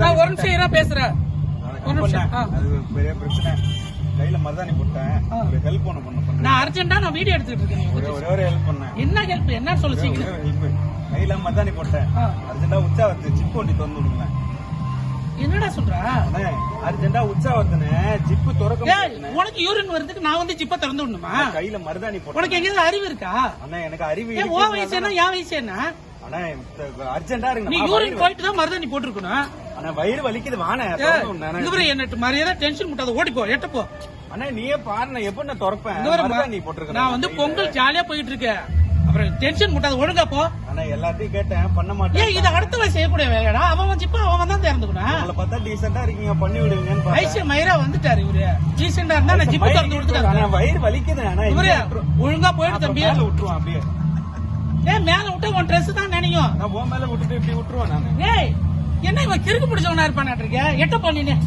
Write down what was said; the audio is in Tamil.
நான் ஒரு நிமிஷம் இரா பேசுறேன். ஒரு நிமிஷம். அது பெரிய பிரச்சனை. கையில மருதாணி போட்டேன். ஒரு ஹெல்ப் ஒண்ணு பண்ண. நான் அர்ஜென்ட்டா நான் வீடியோ எடுத்துட்டு இருக்கேன். ஒரே ஒரு ஹெல்ப் பண்ணேன். என்ன ஹெல்ப்? என்ன சொல்லுச்சீங்க? கையில மருதாணி போட்டேன். அர்ஜென்ட்டா உச்சாவத்து ஜிப் ஒண்டி திறந்து விடுங்க. என்னடா சொல்ற? அர்ஜென்ட்டா உச்சாவத்துன்னு ஜிப்பு திறக்க. உனக்கு யூரின் வருதுக்கு நான் வந்து ஜிப்ப திறந்து விடணுமா? கையில மருதாணி போட்டேன். உனக்கு எங்கேயாவது அறிவு இருக்கா? அண்ணா எனக்கு அறிவு இருக்கு. ஓ வயசு என்ன என் வயசு என்ன? அண்ணா அர்ஜென்ட்டா இருக்கு. நீ யூரின் போயிட்டு தான் மருதாணி போட்டுருக்கணும். அண்ணா வயிறு வலிக்குது வானே. இவரு என்ன மரியாதை டென்ஷன் முட்டாத ஓடிப்போ எட்டப்போ. அண்ணா நீயே பாருண்ணா எப்ப நான் திறப்பேன். மருதாணி போட்டுருக்கேன். நான் வந்து பொங்கல் ஜாலியா போயிட்டு இருக்கேன். அப்புறம் டென்ஷன் முட்டாத ஒழுங்கா போ. அண்ணா எல்லாத்தையும் கேட்டேன் பண்ண மாட்டேன். ஏன் இது அடுத்த செய்யக்கூடிய வேலையாடா? அவன் ஜிப்பா அவன் தான் திறந்துக்கணும். உங்களை பார்த்தா டீசெண்டா இருக்கீங்க பண்ணி விடுவீங்கன்னு ஐசிய மயிரா வந்துட்டாரு இவரு. டீசெண்டா இருந்தா நான் ஜிப்பு திறந்து கொடுத்துட்டாங்க. வயிறு வலிக்குது. இவரு ஒழுங்கா போயிட்டு தம்பி விட்டுருவான் அப்படியே. ஏன் மேல விட்டு உன் ட்ரெஸ் தான் நினைக்கும். நான் உன் மேல விட்டுட்டு இப்படி விட்டுருவேன் நான். ஏய் என்ன இவன் கிறுக்கு பிடிச்சவனா இருப்பான். எட்ட போனீங்க